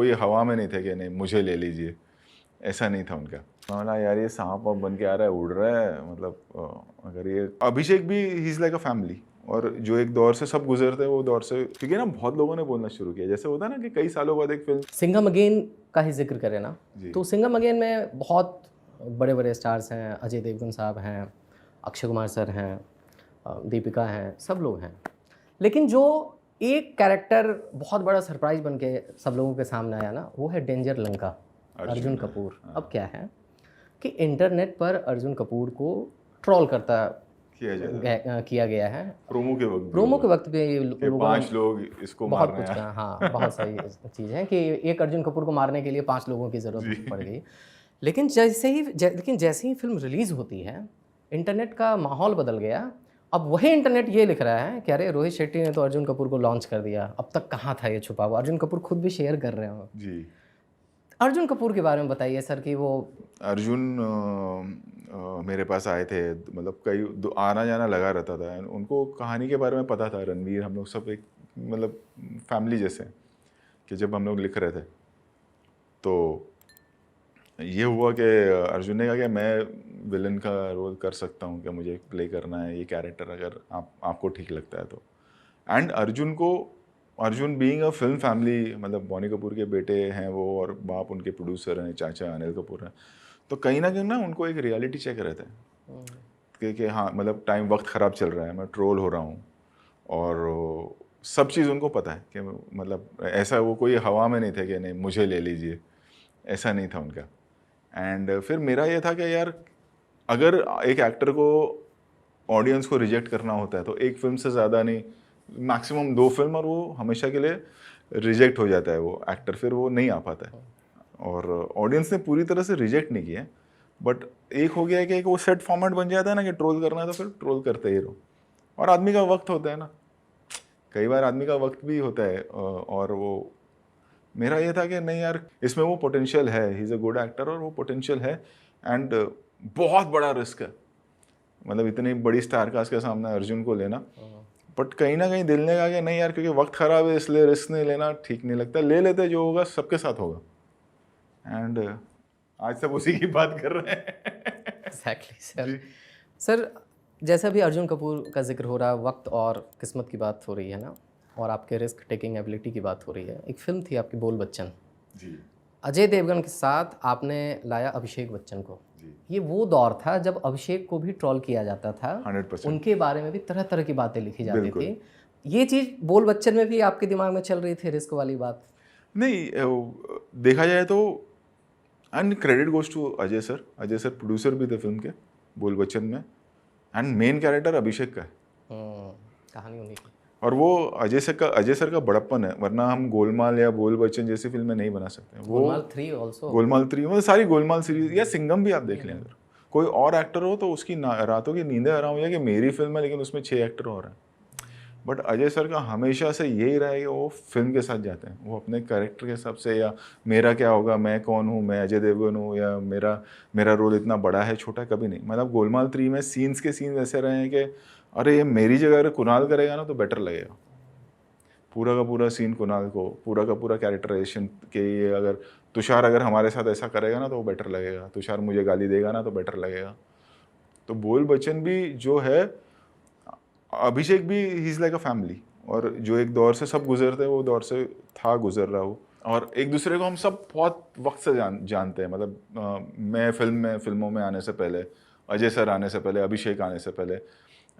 कोई हवा में नहीं थे कि नहीं मुझे ले लीजिए, ऐसा नहीं था उनका। बोला यार ये सांप वाप बन के आ रहा है, उड़ रहा है, मतलब अगर ये अभिषेक भी he is like a family. और जो एक दौर से सब गुजरते हैं वो दौर से, क्योंकि ना बहुत लोगों ने बोलना शुरू किया, जैसे होता है ना कि कई सालों बाद एक फिल्म। सिंघम अगेन का ही जिक्र करें ना, जी। तो सिंघम अगेन में बहुत बड़े बड़े स्टार्स हैं, अजय देवगन साहब हैं, अक्षय कुमार सर हैं, दीपिका हैं, सब लोग हैं। लेकिन जो एक कैरेक्टर बहुत बड़ा सरप्राइज बन के सब लोगों के सामने आया ना, वो है डेंजर लंका, अर्जुन कपूर। अब क्या है कि इंटरनेट पर अर्जुन कपूर को ट्रोल किया गया है। प्रोमो के वक्त पे कि लोगों 5 लोग इसको बहुत मार कुछ रहे हैं। कहा। हाँ, बहुत सही चीज़ है कि एक अर्जुन कपूर को मारने के लिए 5 लोगों की ज़रूरत पड़ गई। लेकिन जैसे ही फिल्म रिलीज़ होती है, इंटरनेट का माहौल बदल गया। अब वही इंटरनेट ये लिख रहा है कि अरे रोहित शेट्टी ने तो अर्जुन कपूर को लॉन्च कर दिया, अब तक कहाँ था ये छुपा हुआ। अर्जुन कपूर खुद भी शेयर कर रहे हो। जी। अर्जुन कपूर के बारे में बताइए सर कि वो अर्जुन मेरे पास आए थे, मतलब कई आना जाना लगा रहता था। उनको कहानी के बारे में पता था। रणवीर, हम लोग सब एक मतलब फैमिली जैसे, कि जब हम लोग लिख रहे थे तो ये हुआ कि अर्जुन ने कहा कि मैं विलन का रोल कर सकता हूँ, कि मुझे प्ले करना है ये कैरेक्टर, अगर आपको ठीक लगता है तो। And Arjun being a film family, मतलब बॉनी कपूर के बेटे हैं वो, और बाप उनके प्रोड्यूसर हैं, चाचा अनिल कपूर हैं, तो कहीं ना उनको एक रियलिटी चेक रहता है कि हाँ, मतलब टाइम वक्त ख़राब चल रहा है, मैं ट्रोल हो रहा हूँ, और सब चीज़ उनको पता है कि मतलब ऐसा वो कोई हवा में नहीं थे कि नहीं मुझे ले लीजिए, ऐसा नहीं था उनका। एंड फिर मेरा ये था कि यार अगर एक एक्टर को ऑडियंस को रिजेक्ट करना होता है तो एक फिल्म से ज़्यादा नहीं, मैक्सिमम 2 फिल्म, और वो हमेशा के लिए रिजेक्ट हो जाता है वो एक्टर, फिर वो नहीं आ पाता है। और ऑडियंस ने पूरी तरह से रिजेक्ट नहीं किया, बट एक हो गया है कि एक वो सेट फॉर्मेट बन जाता है ना कि ट्रोल करना है तो फिर ट्रोल करते ही रहो। और आदमी का वक्त होता है ना, कई बार आदमी का वक्त भी होता है, और वो मेरा ये था कि नहीं यार, इसमें वो पोटेंशियल है, he is a good actor, और वो पोटेंशियल है। एंड बहुत बड़ा रिस्क है, मतलब इतनी बड़ी स्टार कास्ट के सामने अर्जुन को लेना। बट कहीं ना कहीं दिल ने कहा कि नहीं यार, क्योंकि वक्त ख़राब है इसलिए रिस्क नहीं लेना ठीक नहीं लगता, ले लेते, जो होगा सबके साथ होगा। एंड आज सब उसी की बात कर रहे हैं। Exactly sir. सर, जैसा भी अर्जुन कपूर का जिक्र हो रहा है, वक्त और किस्मत की बात हो रही है ना, और आपके रिस्क टेकिंग एबिलिटी की बात हो रही है। एक फिल्म थी आपकी बोल बच्चन जी। अजय देवगन के साथ, आपने लाया अभिषेक बच्चन को। ये वो दौर था जब अभिषेक को भी ट्रोल किया जाता था, 100%। उनके बारे में भी तरह तरह की बातें लिखी जाती बिल्कुल। थी। ये चीज़ बोल बच्चन में भी आपके दिमाग में चल रही थी, रिस्क वाली बात? नहीं, देखा जाए तो and credit goes to Ajay sir. Ajay sir producer भी थे फिल्म के बोल बच्चन में, एंड मेन कैरेक्टर अभिषेक का है। कहानी उन्हीं की। और वो अजय सर का बड़प्पन है, वरना हम गोलमाल या बोल बच्चन जैसी फिल्में नहीं बना सकते। वो गोलमाल 3 ऑल्सो। गोलमाल 3, मतलब सारी गोलमाल सीरीज, या सिंघम भी आप देख लें, अगर कोई और एक्टर हो तो उसकी रातों की नींदें हराम हो जाए कि मेरी फिल्म है लेकिन उसमें 6 एक्टर और हैं। बट अजय सर का हमेशा से यही रहा है कि वो फिल्म के साथ जाते हैं, वो अपने कैरेक्टर के हिसाब से, या मेरा क्या होगा, मैं कौन हूँ, मैं अजय देवगन हूँ, या मेरा रोल इतना बड़ा है छोटा, कभी नहीं। मतलब गोलमाल 3 में सीन्स ऐसे रहे हैं कि अरे ये मेरी जगह अगर कुणाल करेगा ना तो बेटर लगेगा। पूरा का पूरा सीन कुणाल को, पूरा का पूरा कैरेक्टराइजेशन के, ये अगर तुषार अगर हमारे साथ ऐसा करेगा ना तो वो बेटर लगेगा, तुषार मुझे गाली देगा ना तो बेटर लगेगा। तो बोल बच्चन भी जो है, अभिषेक भी he is like a family, और जो एक दौर से सब गुजरते हैं वो दौर से था गुजर रहा हो, और एक दूसरे को हम सब बहुत वक्त से जानते हैं। मतलब मैं फिल्मों में आने से पहले, अजय सर आने से पहले, अभिषेक आने से पहले,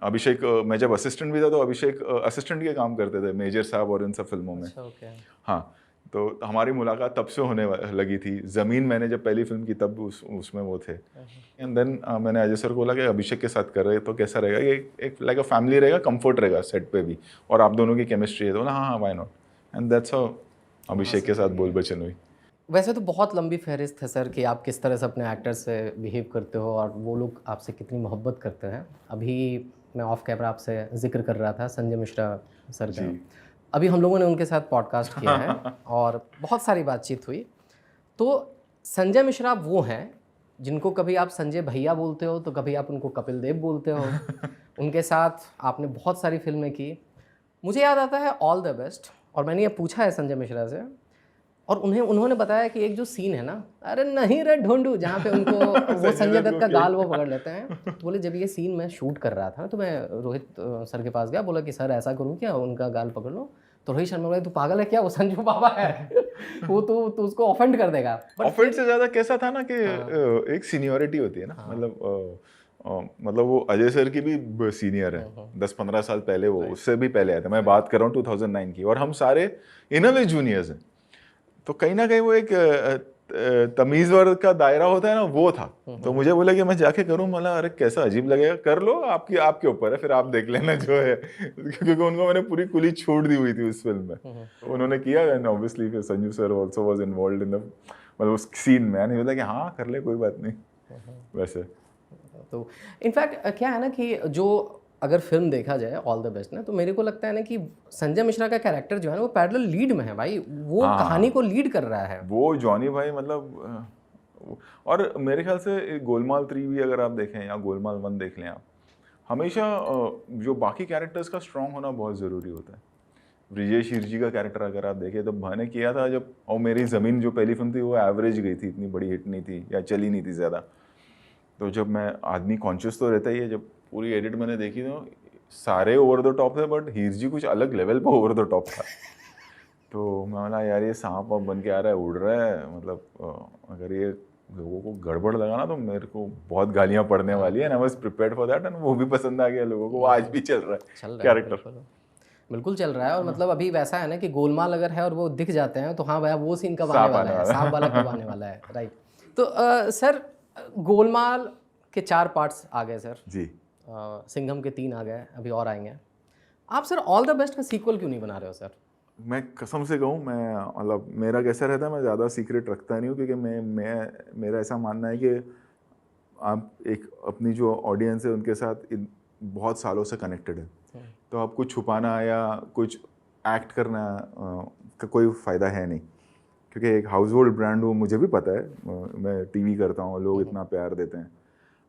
अभिषेक मैं जब असिस्टेंट भी था तो अभिषेक असिस्टेंट के काम करते थे मेजर साहब और इन सब फिल्मों में। अच्छा, ओके। हाँ, तो हमारी मुलाकात तब से होने लगी थी। ज़मीन मैंने जब पहली फिल्म की तब उसमें वो थे। एंड देन मैंने अजय सर को बोला कि अभिषेक के साथ कर रहे तो कैसा रहेगा, ये एक लाइक अ फैमिली रहेगा, कंफर्ट रहेगा सेट पे भी, और आप दोनों की केमिस्ट्री है। तो बोला हाँ हाँ, why not. And that's how Abhishek के साथ बोल बचन हुई। वैसे तो बहुत लंबी फहरिस्त है सर कि आप किस तरह से अपने एक्टर से बिहेव करते हो और वो लोग आपसे कितनी मोहब्बत करते हैं। अभी मैं ऑफ कैमरा आपसे जिक्र कर रहा था संजय मिश्रा सर का। अभी हम लोगों ने उनके साथ पॉडकास्ट किया है और बहुत सारी बातचीत हुई। तो संजय मिश्रा वो हैं जिनको कभी आप संजय भैया बोलते हो तो कभी आप उनको कपिल देव बोलते हो। उनके साथ आपने बहुत सारी फिल्में की। मुझे याद आता है ऑल द बेस्ट, और मैंने ये पूछा है संजय मिश्रा से और उन्होंने बताया कि एक जो सीन है ना, अरे नहीं रे ढूंढू, जहाँ पे उनको वो संजय दत्त का गाल वो पकड़ लेते हैं, तो बोले जब ये सीन मैं शूट कर रहा था तो मैं रोहित सर के पास गया, बोला कि सर ऐसा करूँ क्या, उनका गाल पकड़ लो। तो रोहित शर्मा बोला तू पागल है क्या, वो संजू बाबा है वो तू उसको ऑफेंड कर देगा। ऑफेंड से ज्यादा कैसा था ना कि एक सीनियरिटी होती है ना, मतलब वो अजय सर की भी सीनियर है, 10-15 साल पहले, वो उससे भी पहले आया था। मैं बात कर रहा हूँ 2009 की, और हम सारे इन अ वे जूनियर्स हैं। तो कहीं ना कहीं वो एक तमीज वर्ग का दायरा होता है ना, वो था। तो मुझे बोला कि मैं जाके करूं, मतलब अरे कैसा अजीब लगेगा, कर लो, आपके ऊपर है, फिर आप देख लेना जो है क्योंकि उनको मैंने पूरी खुली छूट दी हुई थी उस फिल्म में। उन्होंने किया, एंड ऑब्वियसली फिर Sanju sir also was involved in the, मतलब उस सीन में। मैंने बोला कि हाँ कर ले, कोई बात नहीं वैसे। तो इनफैक्ट क्या है ना कि जो अगर फिल्म देखा जाए ऑल द बेस्ट ना, तो मेरे को लगता है ना कि संजय मिश्रा का कैरेक्टर जो है ना वो पैरेलल लीड में है भाई, वो कहानी को लीड कर रहा है वो जॉनी भाई, मतलब और मेरे ख्याल से गोलमाल 3 भी अगर आप देखें या गोलमाल 1 देख लें आप, हमेशा जो बाकी कैरेक्टर्स का स्ट्रॉन्ग होना बहुत ज़रूरी होता है। ब्रिजेश हिरजी का कैरेक्टर अगर आप देखें तो मैंने किया था जब, और मेरी ज़मीन जो पहली फिल्म थी वो एवरेज गई थी, इतनी बड़ी हिट नहीं थी या चली नहीं थी ज़्यादा। तो जब मैं, आदमी कॉन्शियस तो रहता ही है, जब पूरी एडिट मैंने देखी तो सारे ओवर द टॉप थे, बट हिरजी कुछ अलग लेवल पर ओवर द टॉप था। तो मैं बोला यार ये सांप वाप बन के आ रहा है, उड़ रहा है, मतलब अगर ये लोगों को गड़बड़ लगा ना तो मेरे को बहुत गालियां पड़ने वाली है। And I was prepared for that, and वो भी पसंद आ गया लोगों को, वो आज भी चल रहा है कैरेक्टर। बिल्कुल चल रहा है। और मतलब अभी वैसा है ना कि गोलमाल अगर है और वो दिख जाते हैं तो हाँ भैया वो सीन कब आने वाला है, सांप वाला कब आने वाला है, राइट। तो सर गोलमाल के 4 पार्ट्स आ गए सर जी, सिंघम के 3 आ गए, अभी और आएंगे। आप सर ऑल द बेस्ट का सीक्वल क्यों नहीं बना रहे हो सर? मैं कसम से कहूँ, मैं मतलब मेरा कैसा रहता है, मैं ज़्यादा सीक्रेट रखता नहीं हूँ, क्योंकि मेरा ऐसा मानना है कि आप एक अपनी जो ऑडियंस है उनके साथ बहुत सालों से कनेक्टेड है, तो आपको छुपाना या कुछ एक्ट करना का कोई फ़ायदा है नहीं। क्योंकि एक हाउस होल्ड ब्रांड हूँ, मुझे भी पता है, मैं टीवी करता हूँ, लोग इतना प्यार देते हैं।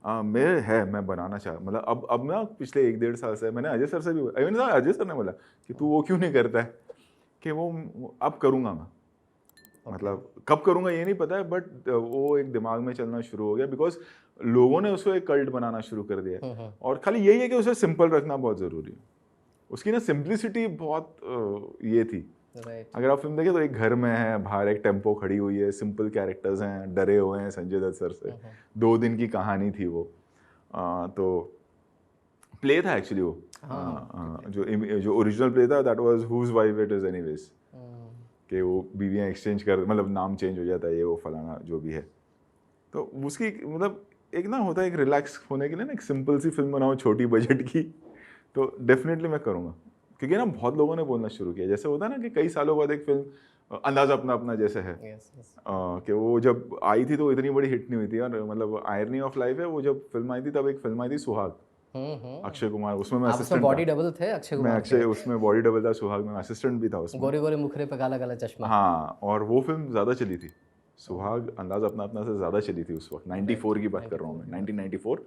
मैं बनाना चाह, मतलब अब ना पिछले 1-1.5 साल से मैंने अजय सर से भी, अजय सर ने बोला कि तू वो क्यों नहीं करता है, कि वो अब करूँगा मैं, मतलब कब करूँगा ये नहीं पता है, बट वो एक दिमाग में चलना शुरू हो गया, बिकॉज लोगों ने उसको एक कल्ट बनाना शुरू कर दिया। और खाली यही है कि उसे सिंपल रखना बहुत ज़रूरी है। उसकी ना सिंप्लिसिटी बहुत ये थी। अगर आप फिल्म देखें तो एक घर में है, बाहर एक टेम्पो खड़ी हुई है, सिंपल कैरेक्टर्स हैं, डरे हुए हैं संजय दत्त सर से, 2 दिन की कहानी थी वो। तो प्ले था एक्चुअली वो, जो ओरिजिनल प्ले था, that was whose wife it is anyways, कि वो बीवियाँ एक्सचेंज कर, मतलब नाम चेंज हो जाता है, ये वो फलाना जो भी है। तो उसकी मतलब एक ना होता है, एक रिलैक्स होने के लिए ना एक सिंपल सी फिल्म बनाओ छोटी बजट की, तो डेफिनेटली मैं करूँगा। क्योंकि ना बहुत लोगों ने बोलना शुरू किया, जैसे होता है ना कि कई सालों बाद एक फिल्म अंदाज़ अपना अपना जैसे है, कि वो जब आई थी तो इतनी बड़ी हिट नहीं हुई थी, और मतलब आयरनी ऑफ लाइफ है, वो जब फिल्म आई थी तब एक फिल्म आई थी सुहाग, अक्षय कुमार, उसमें मैं असिस्टेंट, बॉडी डबल थे अक्षय कुमार, उसमें बॉडी डबल था, सुहाग में असिस्टेंट भी था उसमें, गोरे गोरे मुखरे पे काला काला चश्मा। हाँ, और वो फिल्म ज़्यादा चली थी, सुहाग अंदाज़ अपना अपना से ज़्यादा चली थी उस वक्त। 94 की बात कर रहा हूँ मैं, 1994,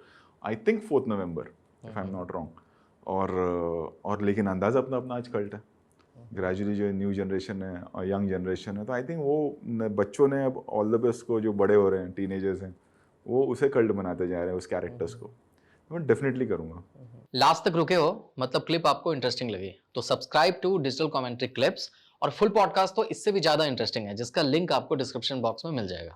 I think 4 November, if I am not wrong. और लेकिन अंदाज़ अपना अपना आज कल्ट है। ग्रेजुअली जो न्यू जनरेशन है और यंग जनरेशन है, तो आई थिंक वो बच्चों ने अब ऑल द बेस्ट को, जो बड़े हो रहे हैं, टीनेजर्स हैं, वो उसे कल्ट बनाते जा रहे हैं, उस कैरेक्टर्स को। मैं डेफिनेटली करूँगा। लास्ट तक रुके हो, मतलब क्लिप आपको इंटरेस्टिंग लगी, तो subscribe to Digital Commentary clips, और फुल पॉडकास्ट तो इससे भी ज़्यादा इंटरेस्टिंग है, जिसका लिंक आपको डिस्क्रिप्शन बॉक्स में मिल जाएगा।